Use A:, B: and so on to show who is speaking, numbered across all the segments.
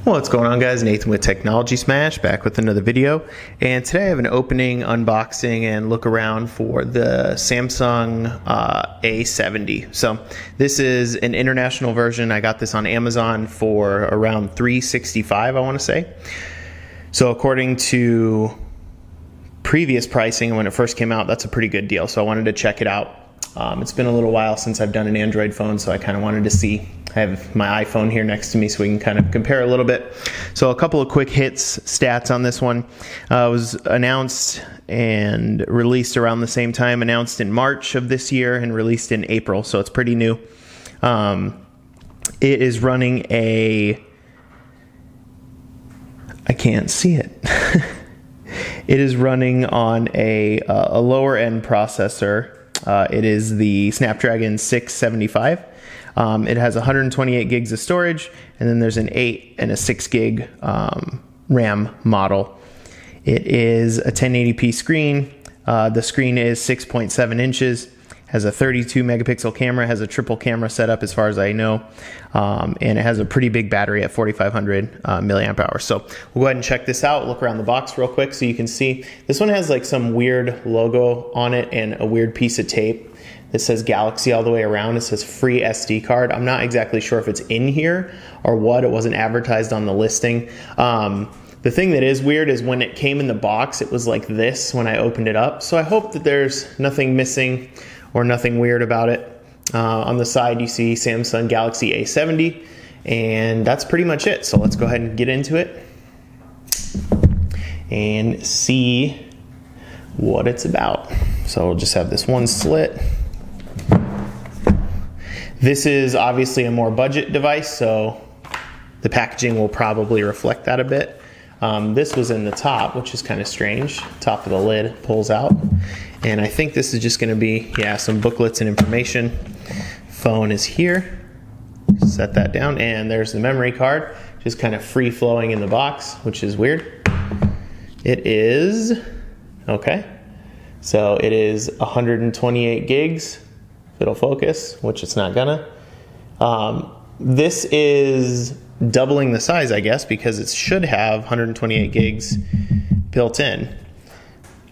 A: What's going on, guys? Nathan with Technology Smash, back with another video. And today I have an opening, unboxing, and look around for the Samsung A70. So this is an international version. I got this on Amazon for around $365, I want to say. So according to previous pricing when it first came out, that's a pretty good deal. So I wanted to check it out. It's been a little while since I've done an Android phone, so I kind of wanted to see. I have my iPhone here next to me so we can kind of compare a little bit. So a couple of quick hits, stats on this one. It was announced and released around the same time, announced in March of this year and released in April, so it's pretty new. It is running I can't see it. It is running on a lower end processor. It is the Snapdragon 675. It has 128 gigs of storage, and then there's an 8 and a 6 gig RAM model. It is a 1080p screen. The screen is 6.7 inches, has a 32 megapixel camera, has a triple camera setup as far as I know, and it has a pretty big battery at 4,500 milliamp hours. So we'll go ahead and check this out, look around the box real quick so you can see. This one has like some weird logo on it and a weird piece of tape. It says Galaxy all the way around. It says free SD card. I'm not exactly sure if it's in here or what. It wasn't advertised on the listing. The thing that is weird is when it came in the box, it was like this when I opened it up. So I hope that there's nothing missing or nothing weird about it. On the side, you see Samsung Galaxy A70, and that's pretty much it. So let's go ahead and get into it and see what it's about. So we'll just have this one slit. This is obviously a more budget device, so the packaging will probably reflect that a bit. This was in the top, which is kind of strange. Top of the lid pulls out. And I think this is just going to be, some booklets and information. Phone is here. Set that down, and there's the memory card, just kind of free flowing in the box, which is weird. It is, so it is 128 gigs. If it'll focus, which it's not gonna. This is doubling the size, I guess, because it should have 128 gigs built in.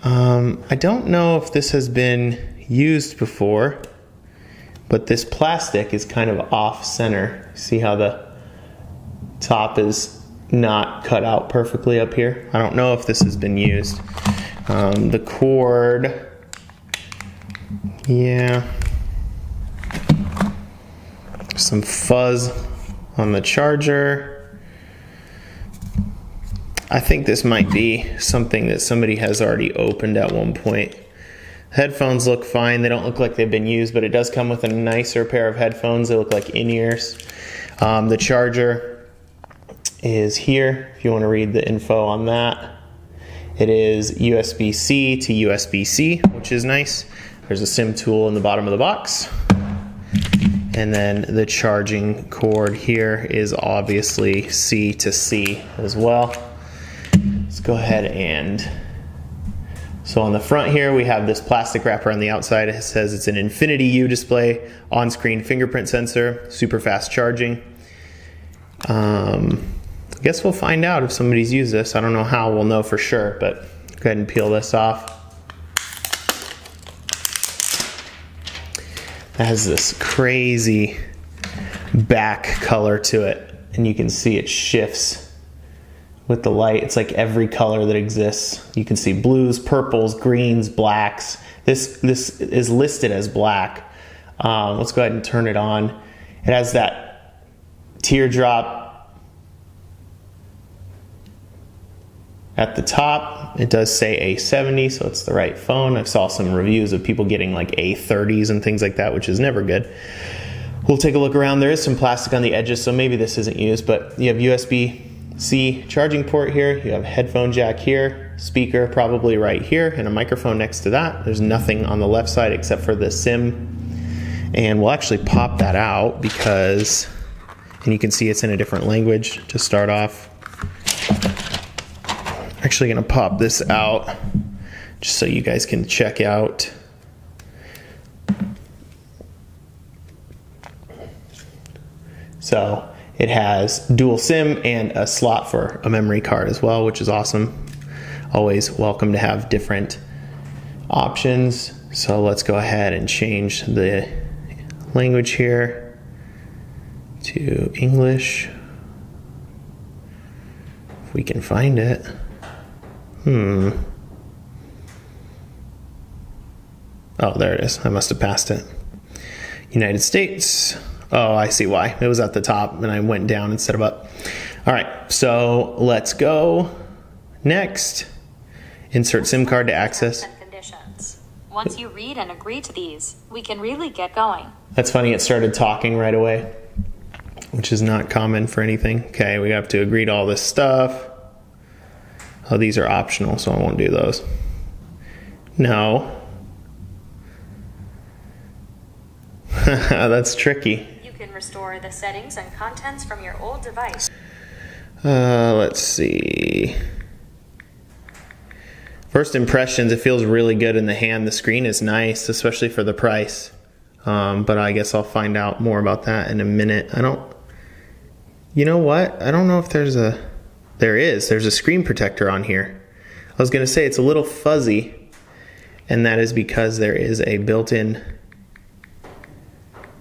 A: I don't know if this has been used before, but this plastic is kind of off center. See how the top is not cut out perfectly up here? I don't know if this has been used. The cord, some fuzz on the charger. I think this might be something that somebody has already opened at one point. Headphones look fine. They don't look like they've been used, but it does come with a nicer pair of headphones. They look like in-ears. The charger is here if you want to read the info on that. It is USB-C to USB-C, which is nice. There's a SIM tool in the bottom of the box. And then the charging cord here is obviously C to C as well. Let's go ahead and, so on the front here we have this plastic wrapper on the outside. It says it's an Infinity U display, on-screen fingerprint sensor, super fast charging. I guess we'll find out if somebody's used this. I don't know how we'll know for sure, but go ahead and peel this off. It has this crazy back color to it, and you can see it shifts with the light. It's like every color that exists. You can see blues, purples, greens, blacks. This is listed as black. Let's go ahead and turn it on. It has that teardrop at the top. It does say A70, so it's the right phone. I saw some reviews of people getting like A30s and things like that, which is never good. We'll take a look around. There is some plastic on the edges, so maybe this isn't used, but you have USB-C charging port here. You have headphone jack here, speaker probably right here, and a microphone next to that. There's nothing on the left side except for the SIM. And we'll actually pop that out because, and you can see it's in a different language to start off. Actually going to pop this out just so you guys can check out. So It has dual SIM and a slot for a memory card as well, which is awesome. Always welcome to have different options. So let's go ahead and change the language here to English. If we can find it. Oh, there it is. I must have passed it. United States. Oh, I see why. It was at the top and I went down instead of up. All right, so let's go. Next, insert SIM card to access.
B: Once you read and agree to these, we can really get going.
A: That's funny, it started talking right away, which is not common for anything. Okay, we have to agree to all this stuff. Oh, these are optional, so I won't do those. No. That's tricky.
B: You can restore the settings and contents from your old device.
A: Let's see. First impressions, it feels really good in the hand. The screen is nice, especially for the price. But I guess I'll find out more about that in a minute. You know what? I don't know if there's a screen protector on here. I was gonna say it's a little fuzzy, and that is because there is a built-in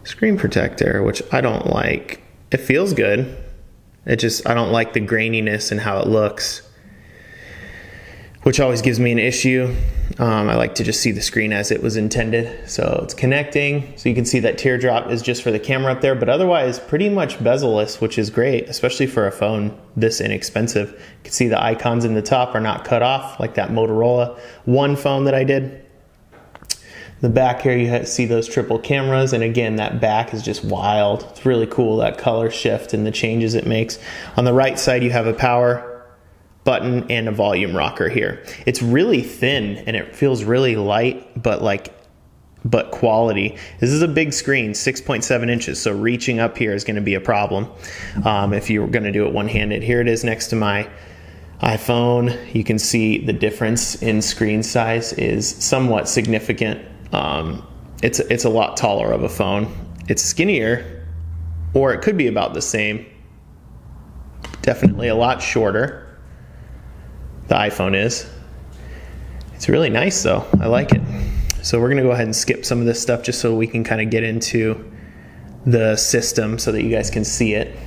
A: screen protector, which I don't like. It feels good. I don't like the graininess and how it looks, which always gives me an issue. I like to just see the screen as it was intended. So it's connecting. So you can see that teardrop is just for the camera up there, but otherwise pretty much bezel-less, which is great, especially for a phone this inexpensive. You can see the icons in the top are not cut off like that Motorola One phone that I did. The back here, you see those triple cameras, and again, that back is just wild. It's really cool, that color shift and the changes it makes. On the right side, you have a power button and a volume rocker here. It's really thin and it feels really light, but quality. This is a big screen, 6.7 inches, so reaching up here is going to be a problem if you're going to do it one-handed. Here it is next to my iPhone. You can see the difference in screen size is somewhat significant. It's a lot taller of a phone. It's skinnier, or it could be about the same. Definitely a lot shorter. The iPhone is. It's really nice though. I like it. So we're gonna go ahead and skip some of this stuff just so we can kind of get into the system so that you guys can see it.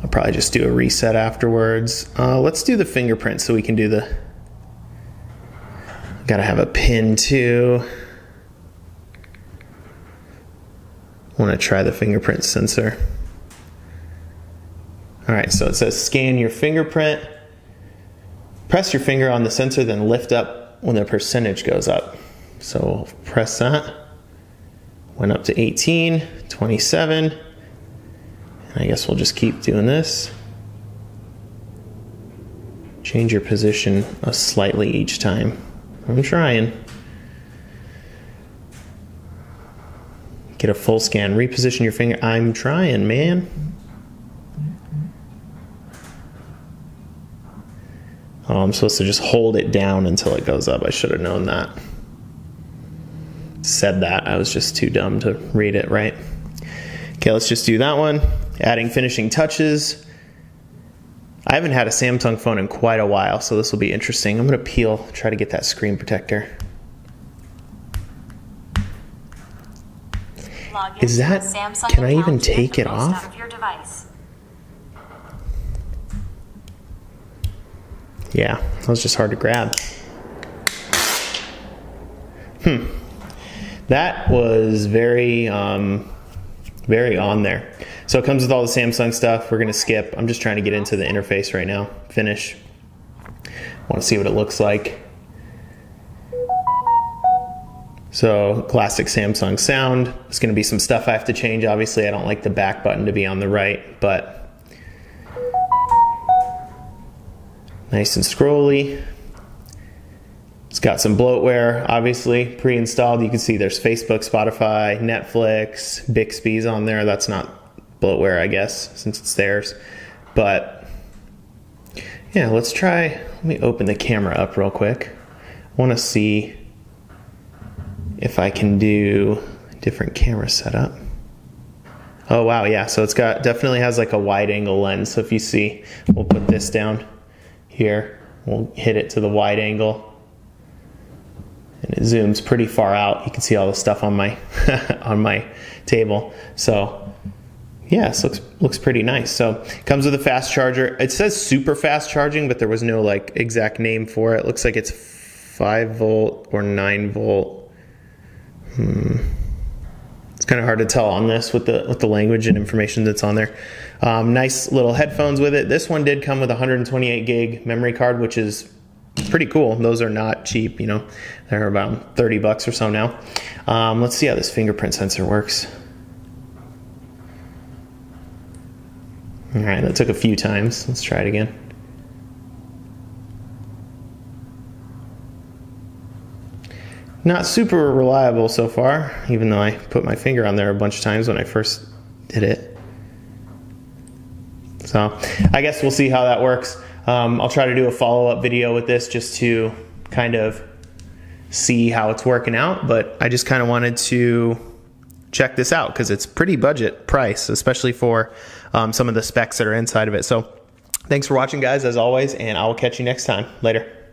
A: I'll probably just do a reset afterwards. Let's do the fingerprint so we can do the... Gotta have a pin too. Want to try the fingerprint sensor. Alright, so it says scan your fingerprint. Press your finger on the sensor, then lift up when the percentage goes up. So we'll press that. Went up to 18, 27. And I guess we'll just keep doing this. Change your position slightly each time. I'm trying. Get a full scan. Reposition your finger. I'm trying, man. Oh, I'm supposed to just hold it down until it goes up. I should have known that. Said that. I was just too dumb to read it right. Okay, let's just do that one. Adding finishing touches. I haven't had a Samsung phone in quite a while, so this will be interesting. I'm going to try to get that screen protector. Is that, can I even take it off? Yeah, that was just hard to grab. That was very very on there. So it comes with all the Samsung stuff. We're gonna skip. I'm just trying to get into the interface right now. Finish. Want to see what it looks like. So classic Samsung sound. There's gonna be some stuff I have to change. Obviously I don't like the back button to be on the right, but nice and scrolly. It's got some bloatware, obviously, pre-installed. You can see there's Facebook, Spotify, Netflix, Bixby's on there. That's not bloatware, I guess, since it's theirs. But yeah, let's try, let me open the camera up real quick. I want to see if I can do a different camera setup. Oh wow, yeah, so it's got, definitely has like a wide angle lens. So if you see, we'll put this down here, we'll hit it to the wide angle, and it zooms pretty far out. You can see all the stuff on my on my table. So yeah, this looks pretty nice. So it comes with a fast charger. It says super fast charging, but there was no like exact name for it. Looks like it's 5-volt or 9-volt. It's kind of hard to tell on this with the language and information that's on there. Nice little headphones with it. This one did come with a 128 gig memory card, which is pretty cool. Those are not cheap, you know. They're about 30 bucks or so now. Let's see how this fingerprint sensor works. All right, that took a few times. Let's try it again. Not super reliable so far, even though I put my finger on there a bunch of times when I first did it. So I guess we'll see how that works. I'll try to do a follow-up video with this just to kind of see how it's working out, but I just kind of wanted to check this out because it's pretty budget price, especially for some of the specs that are inside of it. So thanks for watching, guys, as always, and I will catch you next time. Later.